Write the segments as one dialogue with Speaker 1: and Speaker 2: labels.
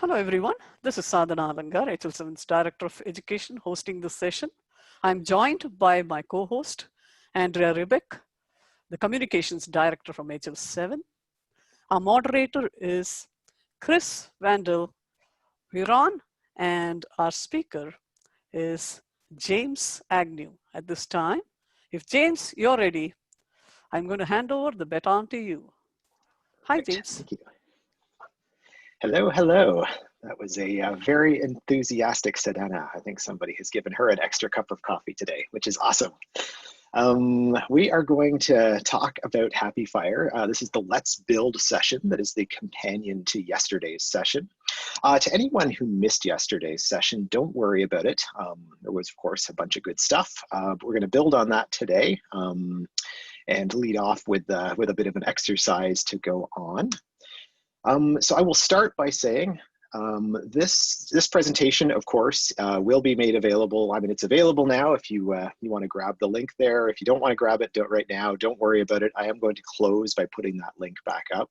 Speaker 1: Hello everyone, this is Sadhana Alangar, HL7's Director of Education, hosting this session. I'm joined by my co-host, Andrea Rebeck, the Communications Director from HL7. Our moderator is Chris Vandal Huron, and our speaker is James Agnew. At this time, if James, you're ready, I'm going to hand over the baton to you. Hi,
Speaker 2: Perfect.
Speaker 1: James.
Speaker 2: Thank you. Hello, hello. That was a very enthusiastic Sadhana. I think somebody has given her an extra cup of coffee today, which is awesome. We are going to talk about HAPI. This is the Let's Build session that is the companion to yesterday's session. To anyone who missed yesterday's session, don't worry about it. There was, of course, a bunch of good stuff. But we're going to build on that today and lead off with a bit of an exercise to go on. So I will start by saying this presentation, of course, will be made available. I mean, it's available now if you want to grab the link there. If you don't want to grab it, do it right now. Don't worry about it. I am going to close by putting that link back up.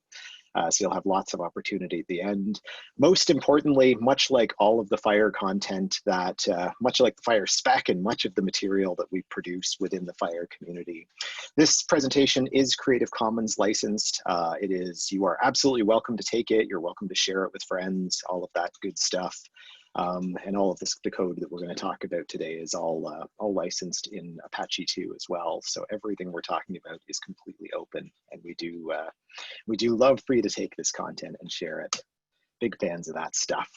Speaker 2: So you'll have lots of opportunity at the end. Most importantly, much like all of the FHIR content much like the FHIR spec and much of the material that we produce within the FHIR community, this presentation is Creative Commons licensed. You are absolutely welcome to take it. You're welcome to share it with friends, all of that good stuff. And all of the code that we're going to talk about today is all licensed in Apache 2 as well. So everything we're talking about is completely open, and we do love for you to take this content and share it. Big fans of that stuff.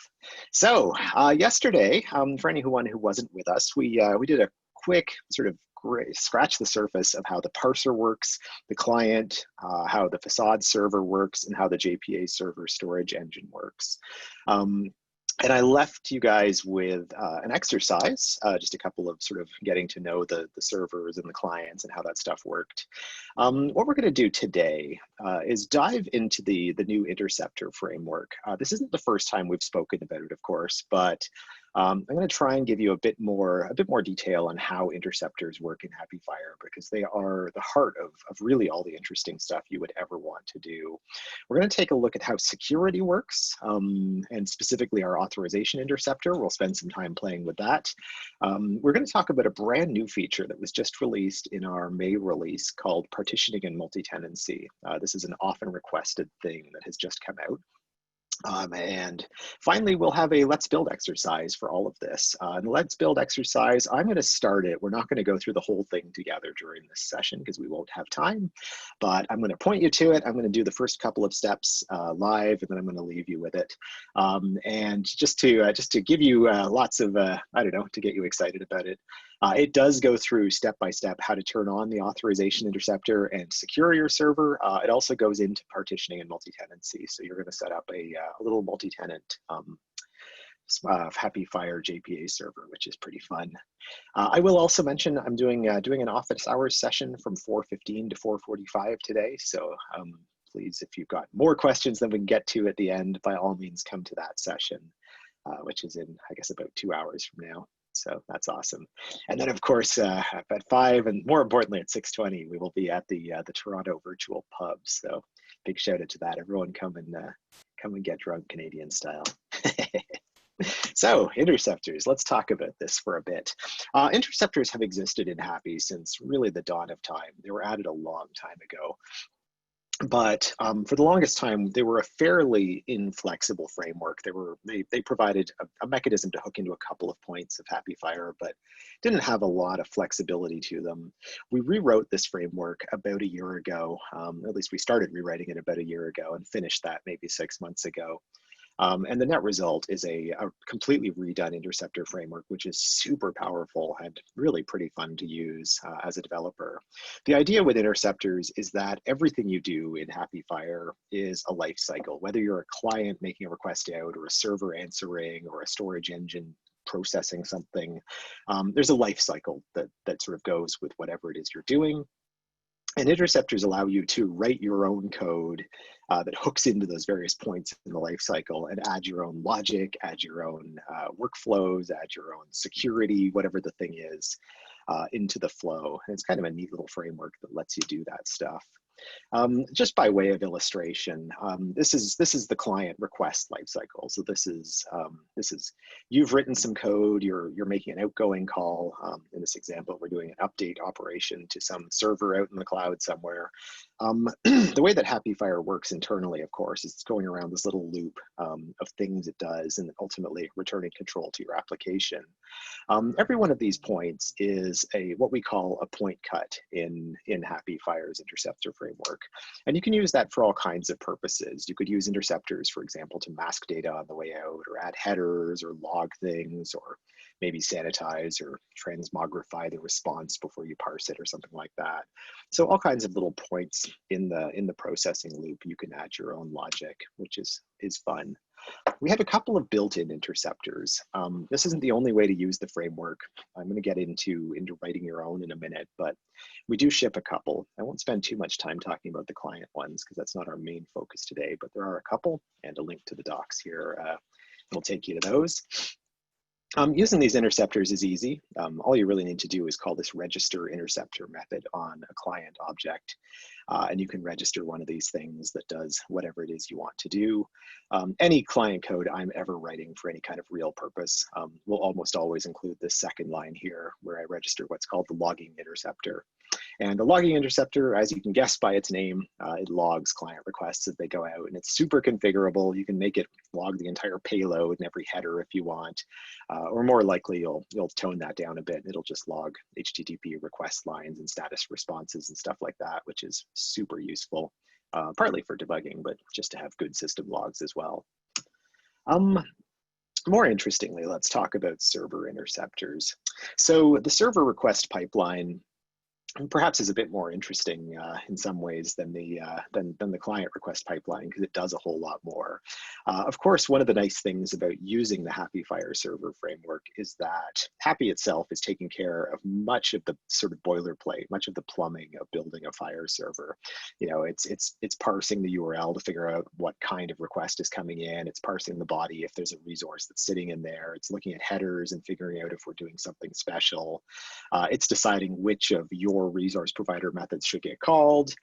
Speaker 2: So yesterday, for anyone who wasn't with us, we did a quick sort of scratch the surface of how the parser works, the client, how the facade server works, and how the JPA server storage engine works. And I left you guys with an exercise, just a couple of sort of getting to know the servers and the clients and how that stuff worked. What we're going to do today is dive into the new Interceptor framework. This isn't the first time we've spoken about it, of course, but I'm going to try and give you a bit more detail on how interceptors work in HAPI, because they are the heart of really all the interesting stuff you would ever want to do. We're going to take a look at how security works, and specifically our authorization interceptor. We'll spend some time playing with that. We're going to talk about a brand new feature that was just released in our May release called Partitioning Multitenancy. This is an often requested thing that has just come out. And finally, we'll have a Let's Build exercise for all of this. And the Let's Build exercise, I'm going to start it. We're not going to go through the whole thing together during this session because we won't have time, but I'm going to point you to it. I'm going to do the first couple of steps live, and then I'm going to leave you with it. And just to give you lots of, I don't know, to get you excited about it. It does go through step by step how to turn on the authorization interceptor and secure your server. It also goes into partitioning and multi-tenancy. So you're going to set up a little multi-tenant HAPI JPA server, which is pretty fun. I will also mention I'm doing an office hours session from 4:15 to 4:45 today. So please, if you've got more questions than we can get to at the end, by all means, come to that session, which is in, I guess, about 2 hours from now. So that's awesome. And then, of course, at 5 and more importantly at 6:20, we will be at the Toronto Virtual Pub. So big shout out to that. Everyone come and get drunk Canadian style. So interceptors, let's talk about this for a bit. Interceptors have existed in HAPI since really the dawn of time. They were added a long time ago. But for the longest time, they were a fairly inflexible framework. They provided a mechanism to hook into a couple of points of HAPI, but didn't have a lot of flexibility to them. We rewrote this framework about a year ago. At least we started rewriting it about a year ago and finished that maybe 6 months ago. And the net result is a completely redone interceptor framework, which is super powerful and really pretty fun to use as a developer. The idea with interceptors is that everything you do in HAPI is a life cycle, whether you're a client making a request out or a server answering or a storage engine processing something. There's a life cycle that sort of goes with whatever it is you're doing. And interceptors allow you to write your own code that hooks into those various points in the life cycle and add your own logic, add your own workflows, add your own security, whatever the thing is, into the flow. And it's kind of a neat little framework that lets you do that stuff. Just by way of illustration, this is the client request lifecycle. So this is you've written some code, you're making an outgoing call. In this example, we're doing an update operation to some server out in the cloud somewhere. The way that HAPI works internally, of course, is it's going around this little loop of things it does and ultimately returning control to your application. Every one of these points is what we call a point cut in HAPI's Interceptor framework. And you can use that for all kinds of purposes. You could use interceptors, for example, to mask data on the way out, or add headers, or log things, or maybe sanitize or transmogrify the response before you parse it, or something like that. So all kinds of little points in the processing loop, you can add your own logic, which is fun. We have a couple of built-in interceptors. This isn't the only way to use the framework. I'm going to get into writing your own in a minute, but we do ship a couple. I won't spend too much time talking about the client ones because that's not our main focus today, but there are a couple, and a link to the docs here will take you to those. Using these interceptors is easy. All you really need to do is call this register interceptor method on a client object. And you can register one of these things that does whatever it is you want to do. Any client code I'm ever writing for any kind of real purpose will almost always include this second line here, where I register what's called the logging interceptor. And the logging interceptor, as you can guess by its name, it logs client requests as they go out, and it's super configurable. You can make it log the entire payload and every header if you want, or more likely you'll tone that down a bit. It'll just log HTTP request lines and status responses and stuff like that, which is super useful, partly for debugging, but just to have good system logs as well. More interestingly, let's talk about server interceptors. So the server request pipeline perhaps is a bit more interesting in some ways than the client request pipeline, because it does a whole lot more. Of course, one of the nice things about using the HAPI server framework is that HAPI itself is taking care of much of the sort of boilerplate, much of the plumbing of building a FHIR server. You know, it's parsing the URL to figure out what kind of request is coming in. It's parsing the body if there's a resource that's sitting in there. It's looking at headers and figuring out if we're doing something special. It's deciding which of your resource provider methods should get called.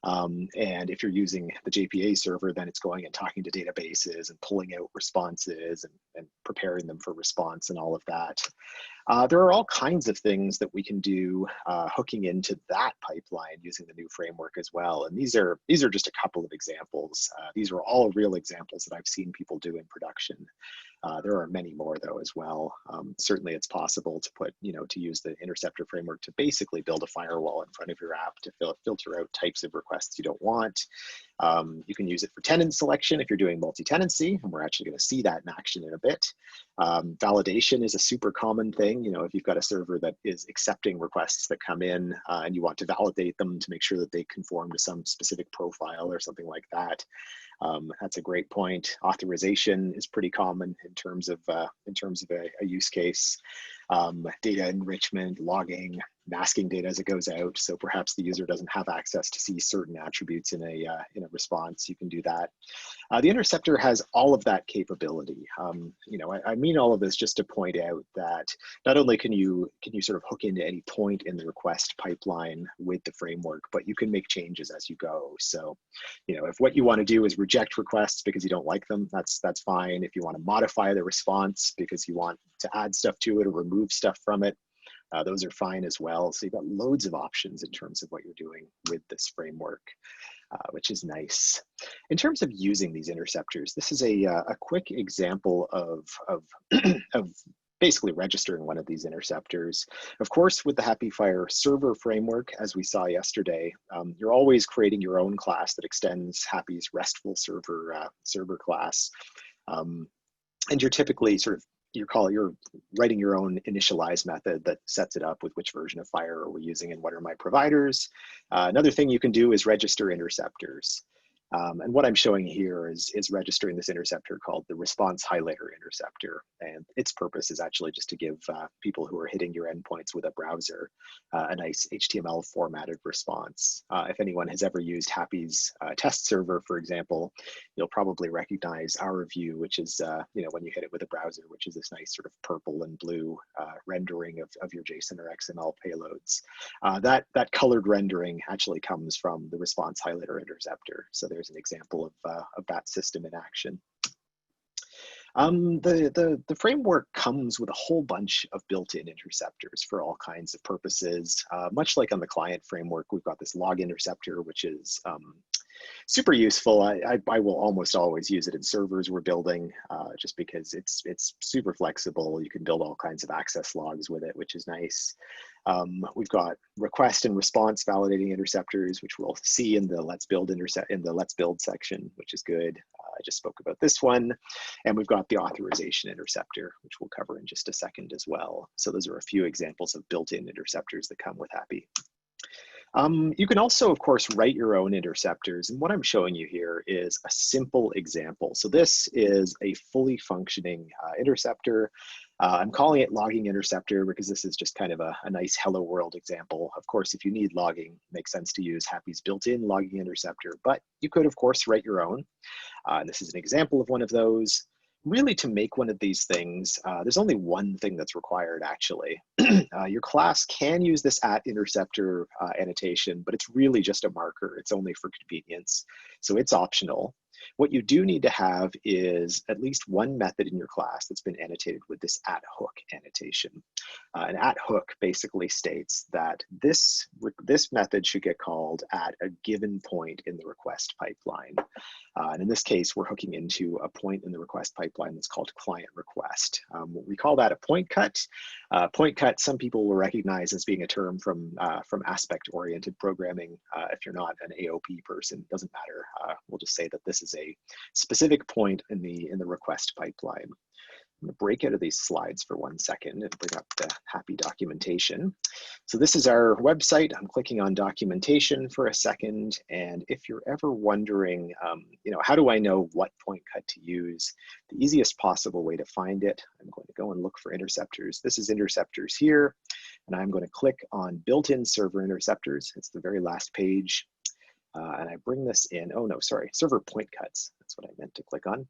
Speaker 2: And if you're using the JPA server, then it's going and talking to databases and pulling out responses and preparing them for response and all of that. There are all kinds of things that we can do hooking into that pipeline using the new framework as well. And these are just a couple of examples. These are all real examples that I've seen people do in production. There are many more though as well. Certainly it's possible to to use the Interceptor framework to basically build a firewall in front of your app to filter out types of requests you don't want. You can use it for tenant selection if you're doing multi-tenancy, and we're actually going to see that in action in a bit. Validation is a super common thing. You know, if you've got a server that is accepting requests that come in and you want to validate them to make sure that they conform to some specific profile or something like that. That's a great point. Authorization is pretty common in terms of a use case. Data enrichment, logging, masking data as it goes out. So perhaps the user doesn't have access to see certain attributes in a response. You can do that. The Interceptor has all of that capability. I mean all of this just to point out that not only can you sort of hook into any point in the request pipeline with the framework, but you can make changes as you go. So, if what you want to do is reject requests because you don't like them, that's fine. If you want to modify the response because you want to add stuff to it or remove stuff from it, those are fine as well. So you've got loads of options in terms of what you're doing with this framework, which is nice. In terms of using these interceptors, this is a quick example of basically registering one of these interceptors. Of course, with the HAPI server framework, as we saw yesterday, you're always creating your own class that extends HAPI's RESTful server class. And you're typically you're writing your own initialize method that sets it up with which version of FHIR are we using and what are my providers. Another thing you can do is register interceptors. And what I'm showing here is registering this interceptor called the response highlighter interceptor. And its purpose is actually just to give people who are hitting your endpoints with a browser a nice HTML formatted response. If anyone has ever used HAPI's test server, for example, you'll probably recognize our view, which is when you hit it with a browser, which is this nice sort of purple and blue rendering of your JSON or XML payloads. That colored rendering actually comes from the response highlighter interceptor. So there's an example of that system in action. The framework comes with a whole bunch of built-in interceptors for all kinds of purposes. Much like on the client framework, we've got this log interceptor, which is super useful. I will almost always use it in servers we're building just because it's super flexible. You can build all kinds of access logs with it, which is nice. We've got request and response validating interceptors, which we'll see in the Let's Build section, which is good. I just spoke about this one. And we've got the authorization interceptor, which we'll cover in just a second as well. So those are a few examples of built-in interceptors that come with HAPI. You can also, of course, write your own interceptors. And what I'm showing you here is a simple example. So this is a fully functioning interceptor. I'm calling it logging interceptor because this is just kind of a nice hello world example. Of course, if you need logging, it makes sense to use HAPI's built-in logging interceptor, but you could, of course, write your own. And this is an example of one of those. Really, to make one of these things, there's only one thing that's required, actually. Your class can use this @interceptor annotation, but it's really just a marker. It's only for convenience, so it's optional. What you do need to have is at least one method in your class that's been annotated with this @hook annotation. An @hook basically states that this method should get called at a given point in the request pipeline. And in this case, we're hooking into a point in the request pipeline that's called client request. We call that a point cut. Point cut, some people will recognize as being a term from aspect-oriented programming. If you're not an AOP person, it doesn't matter. We'll just say that this is a specific point in the request pipeline. I'm going to break out of these slides for 1 second and bring up the HAPI documentation. So this is our website. I'm clicking on documentation for a second. And if you're ever wondering, how do I know what point cut to use? The easiest possible way to find it, I'm going to go and look for interceptors. This is interceptors here. And I'm going to click on built-in server interceptors. It's the very last page. And I bring this in, server point cuts. That's what I meant to click on.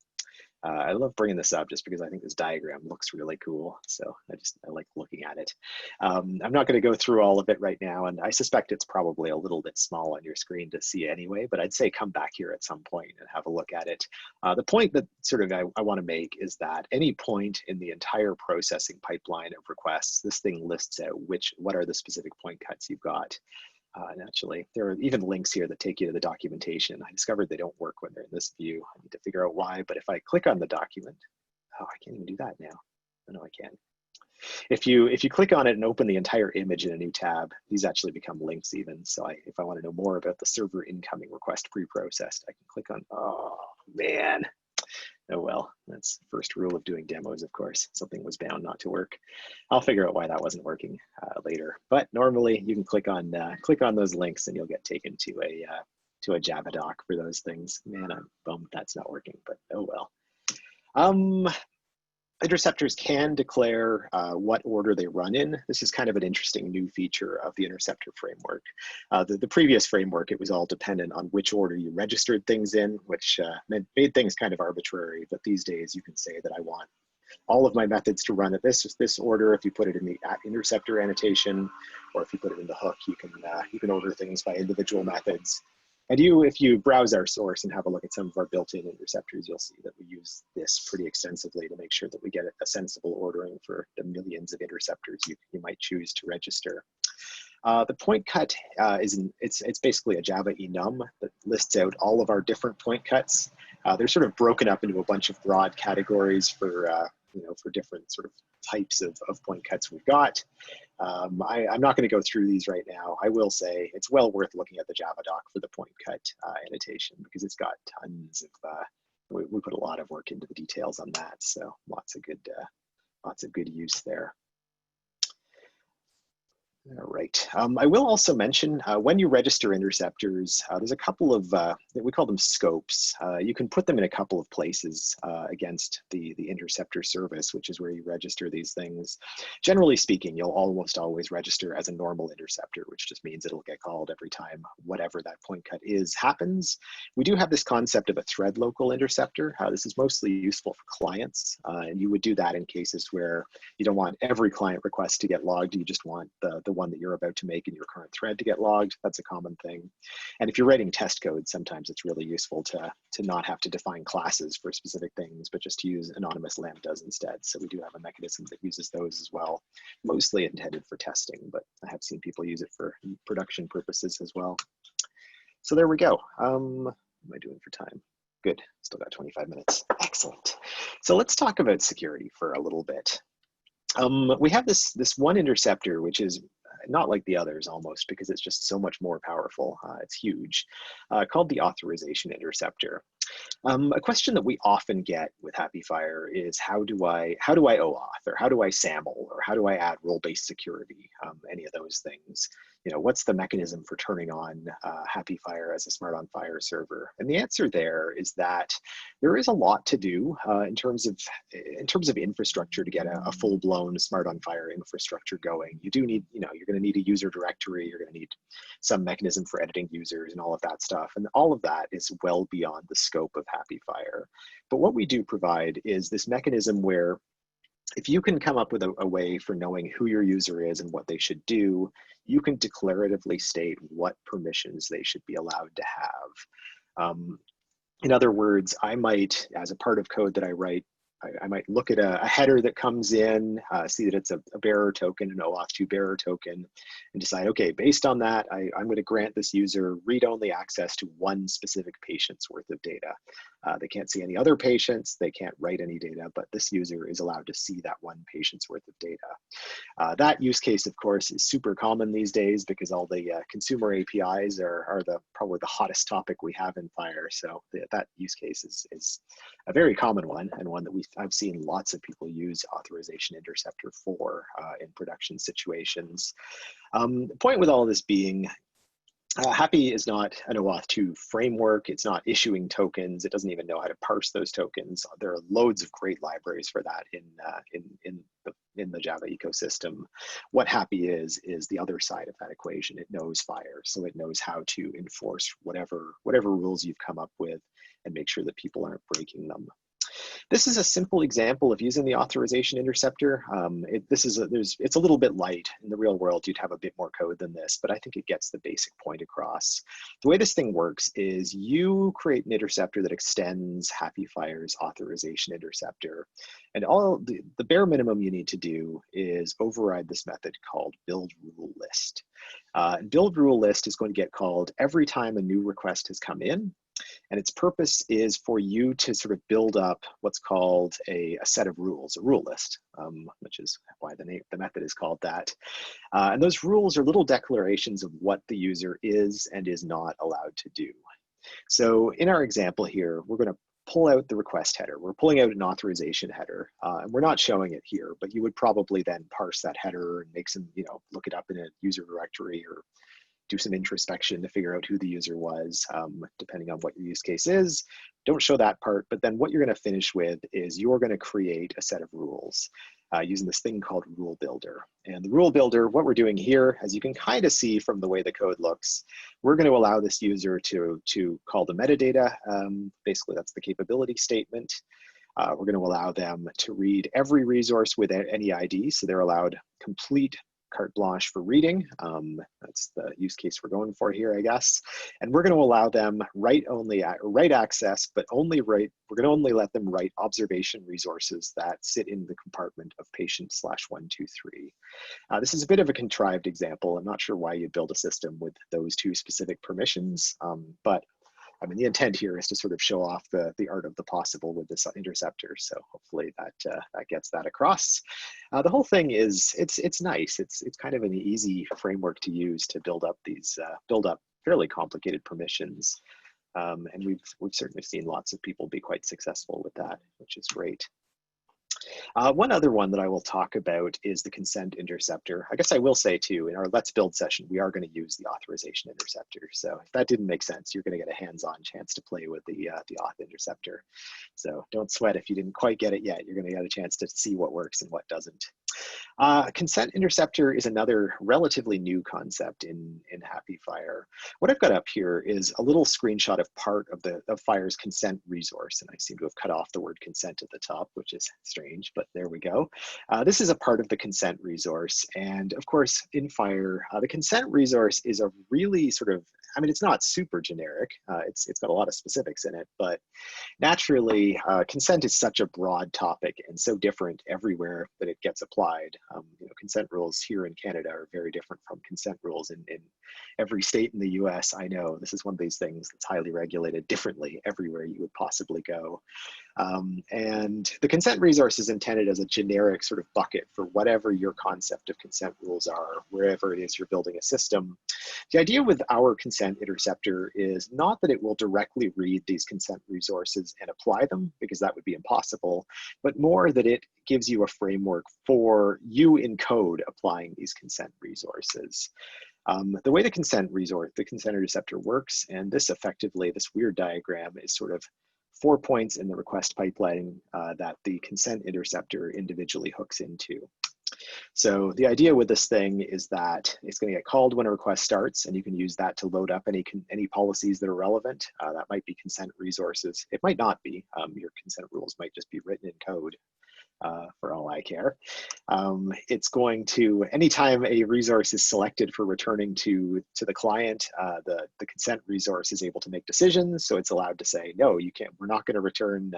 Speaker 2: I love bringing this up just because I think this diagram looks really cool. So I like looking at it. I'm not going to go through all of it right now, and I suspect it's probably a little bit small on your screen to see anyway, but I'd say come back here at some point and have a look at it. The point that I want to make is that any point in the entire processing pipeline of requests, this thing lists out what are the specific point cuts you've got. And actually, there are even links here that take you to the documentation. I discovered they don't work when they're in this view. I need to figure out why, but if I click on the document, I can't even do that now. Oh, no, I can. If you click on it and open the entire image in a new tab, these actually become links even. So if I want to know more about the server incoming request pre-processed, I can click on, oh man. Oh well, that's the first rule of doing demos, of course. Something was bound not to work. I'll figure out why that wasn't working later. But normally you can click on those links and you'll get taken to a Java doc for those things. Man, I'm bummed that's not working, but oh well. Interceptors can declare what order they run in. This is kind of an interesting new feature of the interceptor framework. The previous framework, it was all dependent on which order you registered things in, which made things kind of arbitrary. But these days you can say that I want all of my methods to run at this order. If you put it in the @interceptor annotation, or if you put it in the hook, you can order things by individual methods. And if you browse our source and have a look at some of our built-in interceptors, you'll see that we use this pretty extensively to make sure that we get a sensible ordering for the millions of interceptors you might choose to register. The point cut it's basically a Java enum that lists out all of our different point cuts. They're sort of broken up into a bunch of broad categories for different sort of types of point cuts we've got. I'm not going to go through these right now. I will say it's well worth looking at the Java doc for the point cut annotation because it's got tons of, we put a lot of work into the details on that. So lots of good use there. All right. I will also mention when you register interceptors, there's a couple of, we call them scopes. You can put them in a couple of places against the interceptor service, which is where you register these things. Generally speaking, you'll almost always register as a normal interceptor, which just means it'll get called every time whatever that point cut is happens. We do have this concept of a thread local interceptor. This is mostly useful for clients, and you would do that in cases where you don't want every client request to get logged. You just want the one that you're about to make in your current thread to get logged. That's a common thing. And if you're writing test code, sometimes it's really useful to not have to define classes for specific things, but just to use anonymous lambdas instead. So we do have a mechanism that uses those as well, mostly intended for testing, but I have seen people use it for production purposes as well. So there we go. What am I doing for time? Good, still got 25 minutes. Excellent. So let's talk about security for a little bit. We have this one interceptor, which is not like the others almost, because it's just so much more powerful. It's huge, called the Authorization Interceptor. A question that we often get with HAPI is how do I OAuth, or how do I SAML, or how do I add role-based security? Any of those things. You know, what's the mechanism for turning on HAPI as a smart on FHIR server? And the answer there is that there is a lot to do in terms of infrastructure to get a full-blown smart on FHIR infrastructure going. You do need, you know, you're going to need a user directory. You're going to need some mechanism for editing users and all of that stuff. And all of that is well beyond the scope of HAPI. But what we do provide is this mechanism where if you can come up with a way for knowing who your user is and what they should do, you can declaratively state what permissions they should be allowed to have. In other words, I might, as a part of code that I write, I might look at a header that comes in, see that it's a bearer token, an OAuth2 bearer token, and decide, okay, based on that, I'm going to grant this user read-only access to one specific patient's worth of data. They can't see any other patients, they can't write any data, but this user is allowed to see that one patient's worth of data. That use case, of course, is super common these days because all the consumer APIs are probably the hottest topic we have in FHIR. So that use case is a very common one, and one that I've seen lots of people use Authorization Interceptor for in production situations. The point with all of this being, HAPI is not an OAuth2 framework. It's not issuing tokens. It doesn't even know how to parse those tokens. There are loads of great libraries for that in the Java ecosystem. What HAPI is the other side of that equation. It knows FHIR, so it knows how to enforce whatever rules you've come up with and make sure that people aren't breaking them. This is a simple example of using the Authorization Interceptor. It's a little bit light. In the real world, you'd have a bit more code than this, but I think it gets the basic point across. The way this thing works is you create an interceptor that extends HAPI's Authorization Interceptor. And all the bare minimum you need to do is override this method called build rule list. Build rule list is going to get called every time a new request has come in. And its purpose is for you to sort of build up what's called a set of rules, a rule list, which is why the method is called that. And those rules are little declarations of what the user is and is not allowed to do. So in our example here, we're going to pull out the request header. We're pulling out an authorization header, and we're not showing it here, but you would probably then parse that header and make some, look it up in a user directory or do some introspection to figure out who the user was, depending on what your use case is. Don't show that part, but then what you're going to finish with is you're going to create a set of rules using this thing called Rule Builder. And the Rule Builder, what we're doing here, as you can kind of see from the way the code looks, we're going to allow this user to call the metadata. Basically, that's the capability statement. We're going to allow them to read every resource with any ID, so they're allowed complete carte blanche for reading. That's the use case we're going for here, I guess. And we're going to allow them write access, but we're going to only let them write observation resources that sit in the compartment of patient/123. This is a bit of a contrived example. I'm not sure why you build a system with those two specific permissions, but I mean, the intent here is to sort of show off the art of the possible with this interceptor. So hopefully that gets that across. The whole thing is, it's nice. It's kind of an easy framework to use to build up these fairly complicated permissions. And we've certainly seen lots of people be quite successful with that, which is great. One other one that I will talk about is the consent interceptor. I guess I will say too, in our Let's Build session, we are going to use the authorization interceptor. So if that didn't make sense, you're going to get a hands-on chance to play with the auth interceptor. So don't sweat if you didn't quite get it yet. You're going to get a chance to see what works and what doesn't. Consent interceptor is another relatively new concept in HAPI-FHIR. What I've got up here is a little screenshot of part of FHIR's consent resource, and I seem to have cut off the word consent at the top, which is strange, but there we go. This is a part of the consent resource, and of course, in FHIR, the consent resource is a really sort of, I mean, it's not super generic. It's got a lot of specifics in it, but naturally, consent is such a broad topic and so different everywhere that it gets applied. Consent rules here in Canada are very different from consent rules in every state in the US. I know this is one of these things that's highly regulated differently everywhere you would possibly go. And the consent resource is intended as a generic sort of bucket for whatever your concept of consent rules are, wherever it is you're building a system. The idea with our consent interceptor is not that it will directly read these consent resources and apply them, because that would be impossible, but more that it gives you a framework for you in code applying these consent resources. The way the consent interceptor works, and this effectively, this weird diagram is sort of 4 points in the request pipeline that the consent interceptor individually hooks into. So the idea with this thing is that it's going to get called when a request starts, and you can use that to load up any policies that are relevant. That might be consent resources. It might not be. Your consent rules might just be written in code. For all I care. It's going to, anytime a resource is selected for returning to the client, the consent resource is able to make decisions. So it's allowed to say, no, you can't, we're not going to return,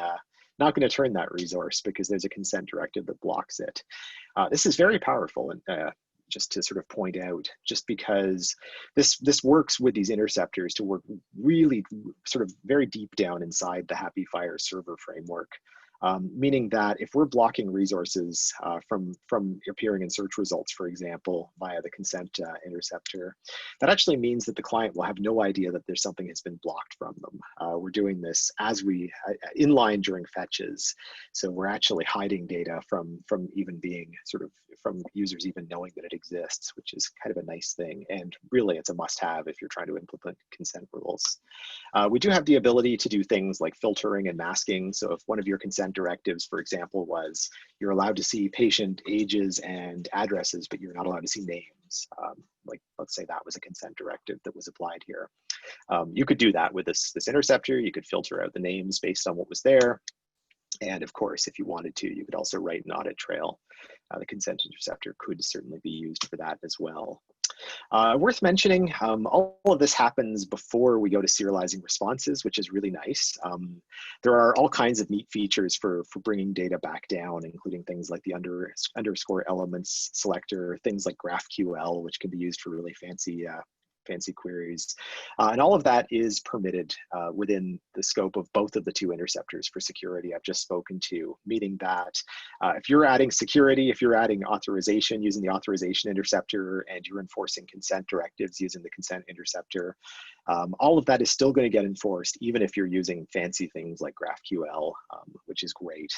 Speaker 2: not going to turn that resource because there's a consent directive that blocks it. This is very powerful, and just to sort of point out, just because this works with these interceptors to work really sort of very deep down inside the HAPI-FHIR server framework. Meaning that if we're blocking resources from appearing in search results, for example, via the consent interceptor, that actually means that the client will have no idea that there's something has been blocked from them. We're doing this as we inline during fetches, so we're actually hiding data from even being sort of from users even knowing that it exists, which is kind of a nice thing, and really it's a must-have if you're trying to implement consent rules. We do have the ability to do things like filtering and masking. So if one of your consent directives, for example, was you're allowed to see patient ages and addresses, but you're not allowed to see names. Like, let's say that was a consent directive that was applied here. You could do that with this interceptor. You could filter out the names based on what was there. And of course, if you wanted to, you could also write an audit trail. The consent interceptor could certainly be used for that as well. Worth mentioning, all of this happens before we go to serializing responses, which is really nice. There are all kinds of neat features for bringing data back down, including things like the underscore elements selector, things like GraphQL, which can be used for really fancy queries. And all of that is permitted within the scope of both of the two interceptors for security I've just spoken to, meaning that if you're adding security, if you're adding authorization using the authorization interceptor, and you're enforcing consent directives using the consent interceptor, all of that is still going to get enforced, even if you're using fancy things like GraphQL, which is great.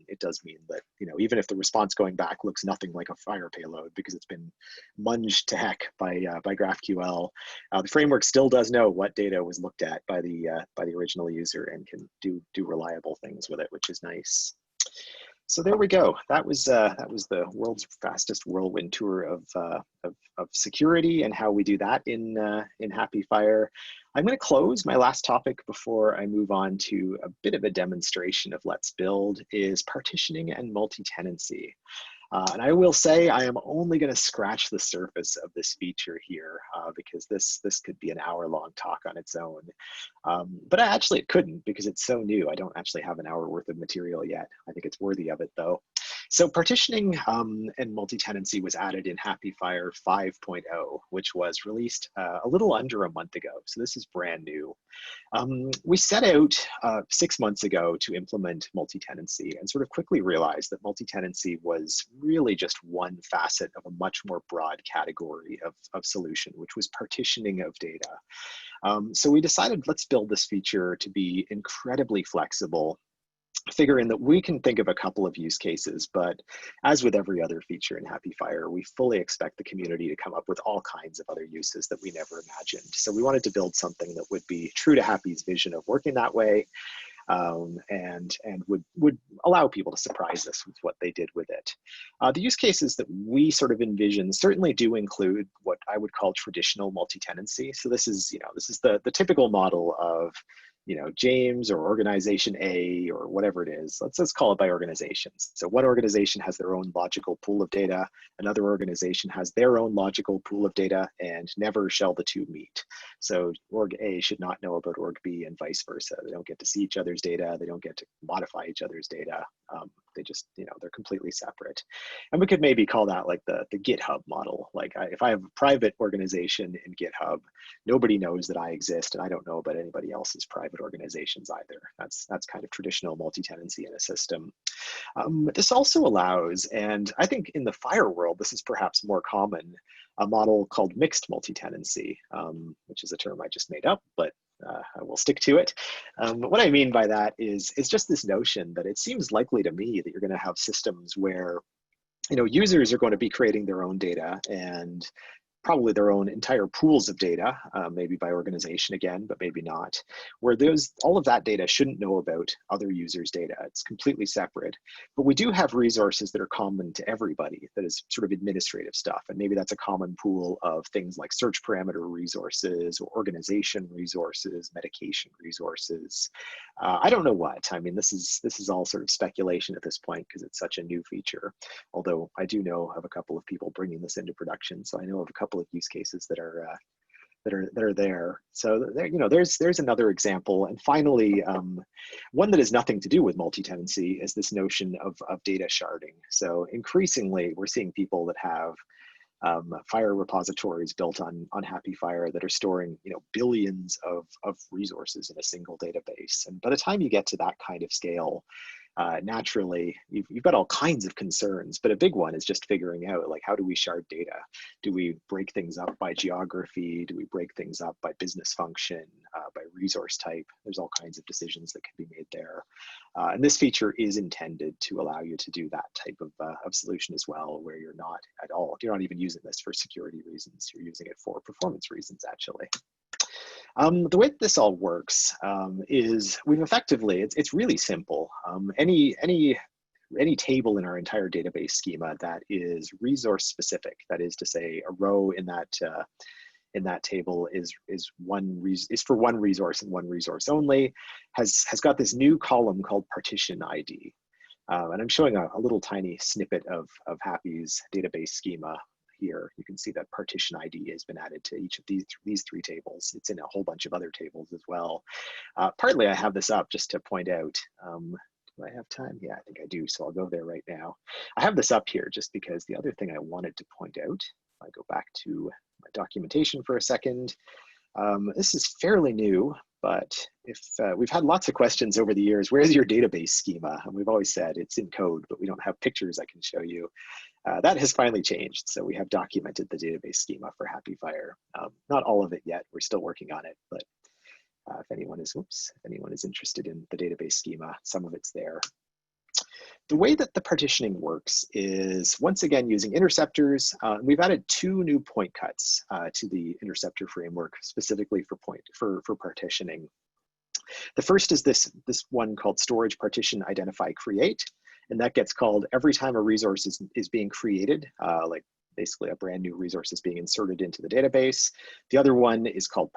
Speaker 2: It does mean that, even if the response going back looks nothing like a FHIR payload because it's been munged to heck by GraphQL, the framework still does know what data was looked at by the original user and can do reliable things with it, which is nice. So there we go. That was the world's fastest whirlwind tour of security and how we do that in HAPI-FHIR. I'm going to close. My last topic before I move on to a bit of a demonstration of Let's Build is partitioning and multi-tenancy. And I will say I am only going to scratch the surface of this feature here because this could be an hour-long talk on its own. But actually it couldn't, because it's so new. I don't actually have an hour worth of material yet. I think it's worthy of it though. So partitioning and multi-tenancy was added in HAPI-FHIR 5.0, which was released a little under a month ago. So this is brand new. We set out 6 months ago to implement multi-tenancy and sort of quickly realized that multi-tenancy was really just one facet of a much more broad category of solution, which was partitioning of data. So we decided, let's build this feature to be incredibly flexible figure in that we can think of a couple of use cases, but as with every other feature in HAPI-FHIR, we fully expect the community to come up with all kinds of other uses that we never imagined. So we wanted to build something that would be true to HAPI's vision of working that way, and would allow people to surprise us with what they did with it. The use cases that we sort of envision certainly do include what I would call traditional multi-tenancy. So this is, this is the typical model of, James or organization A or whatever it is. Let's call it by organizations. So one organization has their own logical pool of data, another organization has their own logical pool of data, and never shall the two meet. So org A should not know about org B and vice versa. They don't get to see each other's data. They don't get to modify each other's data. They just, they're completely separate. And we could maybe call that like the GitHub model. Like if I have a private organization in GitHub, nobody knows that I exist, and I don't know about anybody else's private organizations either. That's kind of traditional multi-tenancy in a system. This also allows, and I think in the FHIR world, this is perhaps more common, a model called mixed multi-tenancy, which is a term I just made up, but I will stick to it. What I mean by that is it's just this notion that it seems likely to me that you're going to have systems where users are going to be creating their own data and probably their own entire pools of data, maybe by organization again, but maybe not, where all of that data shouldn't know about other users' data. It's completely separate. But we do have resources that are common to everybody, that is sort of administrative stuff. And maybe that's a common pool of things like search parameter resources or organization resources, medication resources. I don't know what. I mean, this is all sort of speculation at this point because it's such a new feature. Although I do know of a couple of people bringing this into production, so I know of a couple of use cases that are there. So there's another example. And finally, one that has nothing to do with multi-tenancy is this notion of data sharding. So increasingly, we're seeing people that have FHIR repositories built on HAPI-FHIR that are storing billions of resources in a single database. And by the time you get to that kind of scale, naturally, you've got all kinds of concerns, but a big one is just figuring out, like, how do we shard data? Do we break things up by geography? Do we break things up by business function, by resource type? There's all kinds of decisions that can be made there. And this feature is intended to allow you to do that type of solution as well, where you're not even using this for security reasons. You're using it for performance reasons, actually. The way this all works is we've effectively, it's really simple. Any table in our entire database schema that is resource specific, that is to say a row in that table is for one resource and one resource only, has got this new column called partition ID. And I'm showing a little tiny snippet of HAPI's database schema here. You can see that partition ID has been added to each of these three tables. It's in a whole bunch of other tables as well. Partly I have this up just to point out, do I have time? Yeah, I think I do, so I'll go there right now. I have this up here just because the other thing I wanted to point out, if I go back to my documentation for a second, this is fairly new, but if we've had lots of questions over the years, where's your database schema? And we've always said it's in code, but we don't have pictures I can show you. That has finally changed. So we have documented the database schema for HAPI-FHIR. Not all of it yet, we're still working on it, but if anyone is interested in the database schema, some of it's there. The way that the partitioning works is, once again, using interceptors. We've added two new point cuts to the interceptor framework, specifically for partitioning. The first is this one called storage partition identify create, and that gets called every time a resource is being created, like basically a brand new resource is being inserted into the database. The other one is called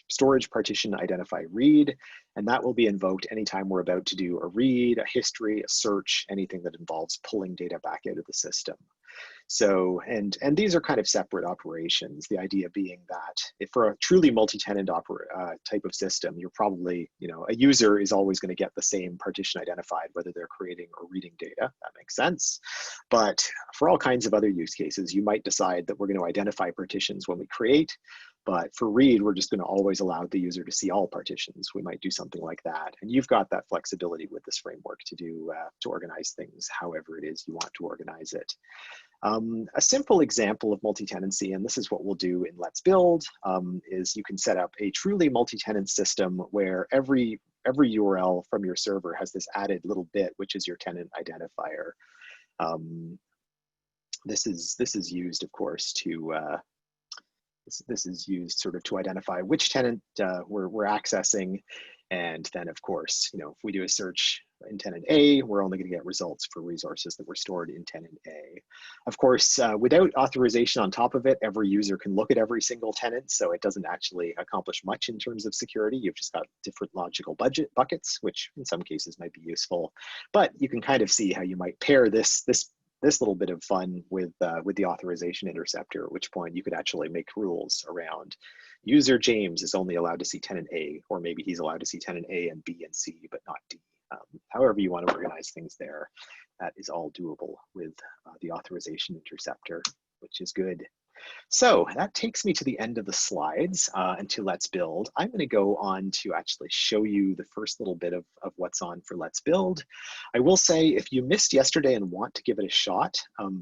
Speaker 2: storage partition identify read, and that will be invoked anytime we're about to do a read, a history, a search, anything that involves pulling data back out of the system. So, and these are kind of separate operations. The idea being that if for a truly multi-tenant type of system, you're probably, a user is always going to get the same partition identified, whether they're creating or reading data. That makes sense. But for all kinds of other use cases, you might decide that we're going to identify partitions when we create. But for read, we're just going to always allow the user to see all partitions. We might do something like that. And you've got that flexibility with this framework to organize things however it is you want to organize it. A simple example of multi-tenancy, and this is what we'll do in Let's Build, is you can set up a truly multi-tenant system where every every URL from your server has this added little bit, which is your tenant identifier. This is used, of course, to this is used sort of to identify which tenant we're accessing. And then, of course, you know, if we do a search in tenant A, we're only going to get results for resources that were stored in tenant A. Of course, without authorization on top of it, every user can look at every single tenant, so it doesn't actually accomplish much in terms of security. You've just got different logical buckets, which in some cases might be useful. But you can kind of see how you might pair this little bit of fun with the authorization interceptor, at which point you could actually make rules around user James is only allowed to see tenant A, or maybe he's allowed to see tenant A and B and C, but not D. However you want to organize things there, that is all doable with the authorization interceptor, which is good. So that takes me to the end of the slides and to Let's Build. I'm going to go on to actually show you the first little bit of what's on for Let's Build. I will say, if you missed yesterday and want to give it a shot,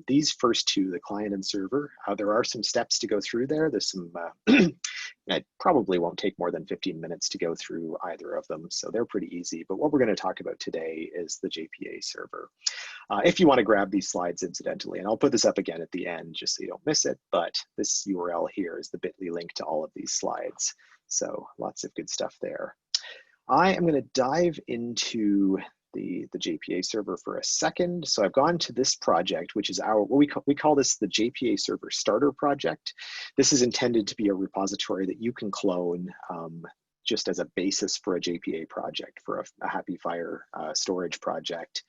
Speaker 2: these first two, the client and server, there are some steps to go through there. There's some, it probably won't take more than 15 minutes to go through either of them, so they're pretty easy. But what we're going to talk about today is the JPA server. If you want to grab these slides incidentally, and I'll put this up again at the end just so you don't miss it, but this URL here is the bit.ly link to all of these slides. So lots of good stuff there. I am going to dive into the JPA server for a second. So I've gone to this project, which is we call this the JPA server starter project. This is intended to be a repository that you can clone just as a basis for a JPA project, for a HAPI/FHIR storage project.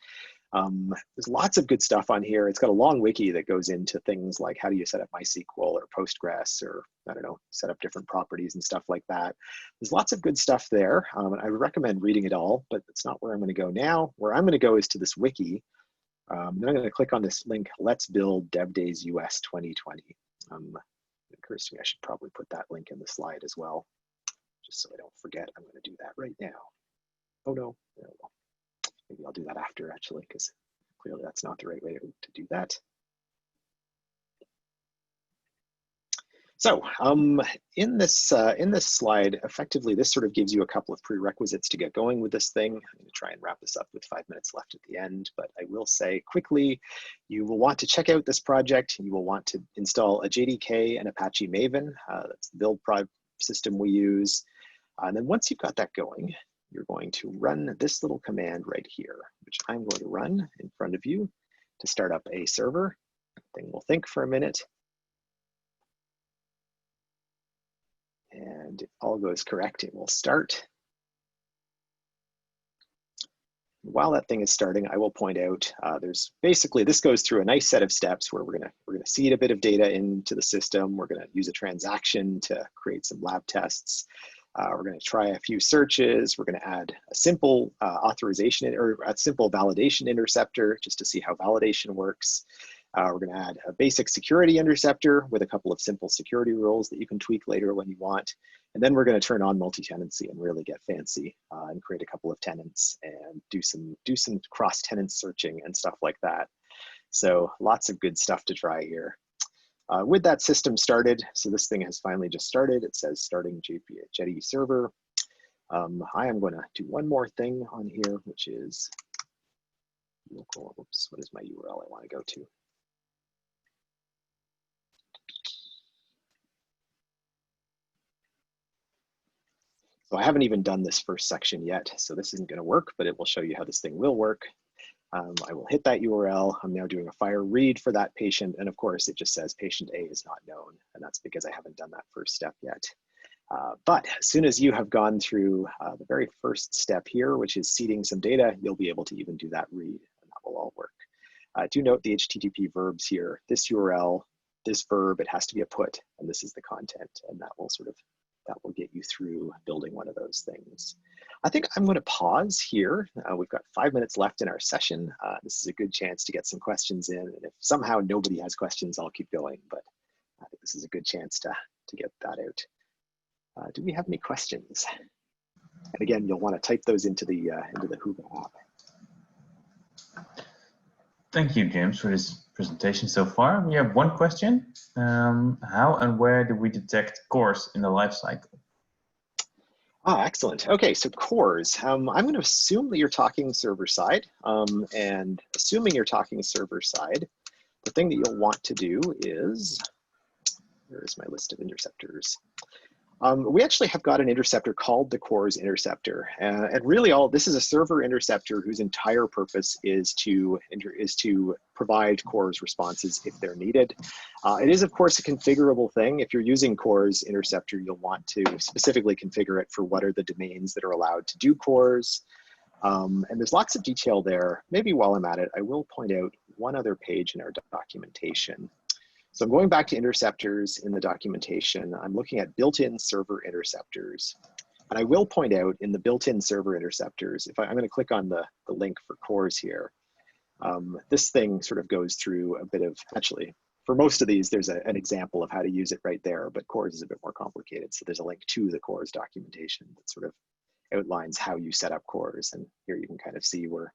Speaker 2: There's lots of good stuff on here. It's got a long wiki that goes into things like how do you set up MySQL or Postgres, or I don't know, set up different properties and stuff like that. There's lots of good stuff there. And I recommend reading it all, but that's not where I'm going to go now. Where I'm going to go is to this wiki. Then I'm going to click on this link, Let's Build DevDays US 2020. Occurs to me I should probably put that link in the slide as well, just so I don't forget. I'm going to do that right now. Oh no, there we go. Maybe I'll do that after, actually, because clearly that's not the right way to do that. So in this slide, effectively, this sort of gives you a couple of prerequisites to get going with this thing. I'm going to try and wrap this up with 5 minutes left at the end, but I will say quickly, you will want to check out this project. You will want to install a JDK and Apache Maven. That's the build system we use. And then once you've got that going, you're going to run this little command right here, which I'm going to run in front of you to start up a server. Thing will think for a minute. And if all goes correct, it will start. While that thing is starting, I will point out there's basically, this goes through a nice set of steps where we're gonna seed a bit of data into the system. We're gonna use a transaction to create some lab tests. We're going to try a few searches. We're going to add a simple authorization or a simple validation interceptor just to see how validation works. We're going to add a basic security interceptor with a couple of simple security rules that you can tweak later when you want. And then we're going to turn on multi-tenancy and really get fancy and create a couple of tenants and do some cross-tenant searching and stuff like that. So lots of good stuff to try here. With that system started, so this thing has finally just started. It says starting Jetty server. I am going to do one more thing on here, which is local. Oops, what is my URL I want to go to? So I haven't even done this first section yet, so this isn't going to work, but it will show you how this thing will work. I will hit that URL. I'm now doing a FHIR read for that patient. And of course, it just says patient A is not known. And that's because I haven't done that first step yet. But as soon as you have gone through the very first step here, which is seeding some data, you'll be able to even do that read, and that will all work. Do note the HTTP verbs here. This URL, this verb, it has to be a put, and this is the content. And that will get you through building one of those things. I think I'm going to pause here. We've got 5 minutes left in our session. This is a good chance to get some questions in. And if somehow nobody has questions, I'll keep going. But I think this is a good chance to get that out. Do we have any questions? And again, you'll want to type those into the Hoover app.
Speaker 3: Thank you, James, for this presentation so far. We have one question. How and where do we detect cores in the lifecycle?
Speaker 2: Ah, excellent. Okay, so cores. I'm going to assume that you're talking server side, and assuming you're talking server side, the thing that you'll want to do is, here's my list of interceptors. We actually have got an interceptor called the cores interceptor, and really this is a server interceptor whose entire purpose is to provide cores responses if they're needed. It is of course a configurable thing. If you're using cores interceptor, you'll want to specifically configure it for what are the domains that are allowed to do cores. And there's lots of detail there. Maybe while I'm at it, I will point out one other page in our documentation. So I'm going back to interceptors in the documentation. I'm looking at built-in server interceptors. And I will point out in the built-in server interceptors, I'm going to click on the link for cores here. This thing sort of goes through a bit of, actually, for most of these, there's an example of how to use it right there, but cores is a bit more complicated. So there's a link to the cores documentation that sort of outlines how you set up cores. And here you can kind of see we're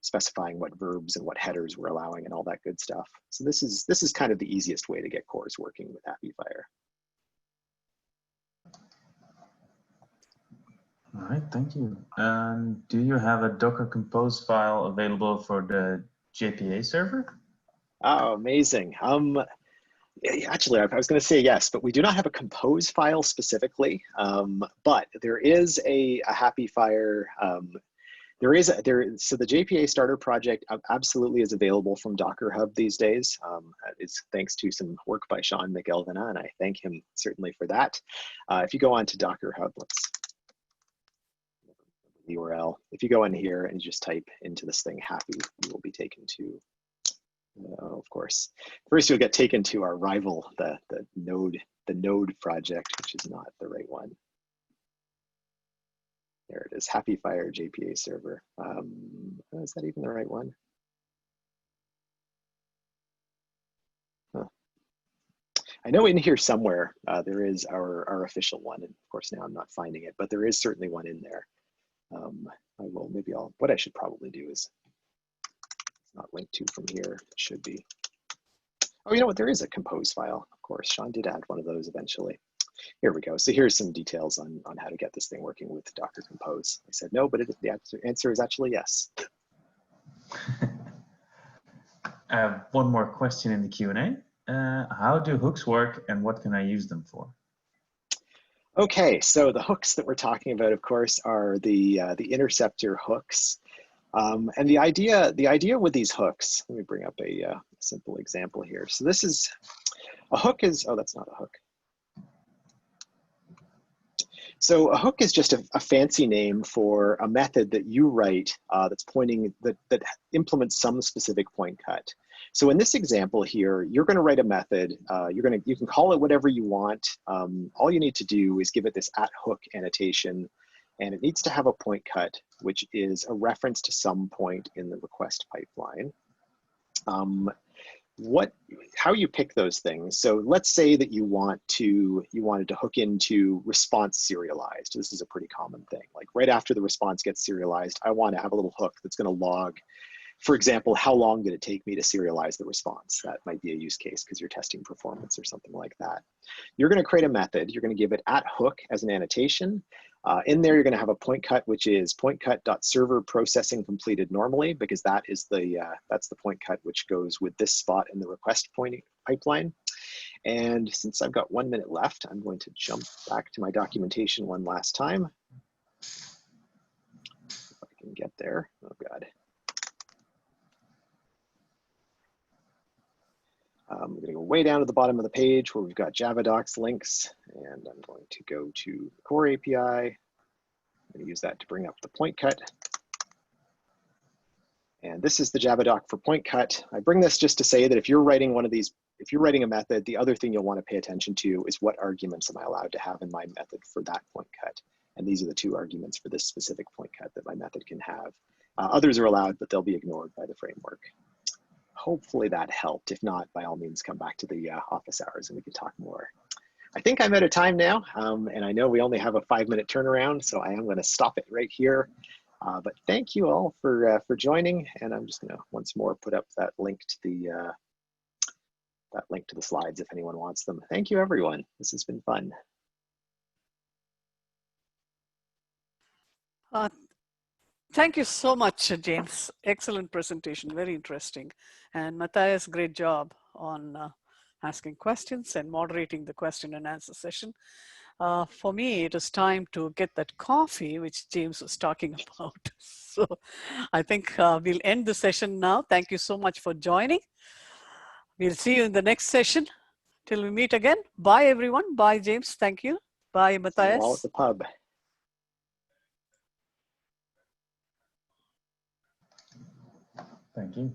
Speaker 2: specifying what verbs and what headers we're allowing and all that good stuff. So this is kind of the easiest way to get cores working with HAPI-FHIR.
Speaker 3: All right, thank you. Do you have a Docker Compose file available for the JPA server?
Speaker 2: Oh, amazing. Actually, I was going to say yes, but we do not have a compose file specifically. But there is a HAPI-FHIR. So the JPA starter project absolutely is available from Docker Hub these days. It's thanks to some work by Sean McElvena, and I thank him certainly for that. If you go on to Docker Hub, let's the URL. If you go in here and just type into this thing HAPI, you will be taken to, of course. First, you'll get taken to our rival, the node project, which is not the right one. There it is, HAPI-FHIR JPA server. Is that even the right one? Huh. I know in here somewhere there is our official one, and of course now I'm not finding it, but there is certainly one in there. What I should probably do is, it's not linked to from here, it should be. Oh, you know what, there is a compose file, of course. Sean did add one of those eventually. Here we go. So here's some details on how to get this thing working with Docker Compose. I said no, but the answer is actually yes.
Speaker 3: I have one more question in the Q&A. How do hooks work and what can I use them for?
Speaker 2: Okay, so the hooks that we're talking about, of course, are the interceptor hooks. And the idea with these hooks, let me bring up a simple example here. So this is, a hook is, oh, that's not a hook. So a hook is just a fancy name for a method that you write that's pointing, that implements some specific point cut. So in this example here, you're going to write a method. You can call it whatever you want. All you need to do is give it this @hook annotation, and it needs to have a point cut, which is a reference to some point in the request pipeline. How you pick those things. So let's say that you wanted to hook into response serialized. This is a pretty common thing. Like right after the response gets serialized, I want to have a little hook that's going to log, for example, how long did it take me to serialize the response? That might be a use case because you're testing performance or something like that. You're going to create a method. You're going to give it @hook as an annotation. In there, you're going to have a point cut, which is pointcut.server processing completed normally, because that is that's the point cut which goes with this spot in the request pointing pipeline. And since I've got 1 minute left, I'm going to jump back to my documentation one last time. If I can get there. Oh God. I'm going to go way down to the bottom of the page where we've got Java docs links, and I'm going to go to the core API. I'm going to use that to bring up the point cut. And this is the Java doc for point cut. I bring this just to say that if you're writing one of these, if you're writing a method, the other thing you'll want to pay attention to is what arguments am I allowed to have in my method for that point cut. And these are the 2 arguments for this specific point cut that my method can have. Others are allowed, but they'll be ignored by the framework. Hopefully that helped. If not, by all means, come back to the office hours and we can talk more. I think I'm out of time now, and I know we only have a 5-minute turnaround, so I am going to stop it right here. But thank you all for joining, and I'm just going to once more put up that link to the slides if anyone wants them. Thank you, everyone. This has been fun.
Speaker 1: Uh, Thank you so much, James. Excellent presentation, very interesting. And Matthias, great job on asking questions and moderating the question and answer session. For me, it is time to get that coffee, which James was talking about. So I think we'll end the session now. Thank you so much for joining. We'll see you in the next session. Till we meet again. Bye, everyone. Bye, James. Thank you. Bye,
Speaker 2: See you all at
Speaker 1: Matthias.
Speaker 2: the pub.
Speaker 3: Thank you.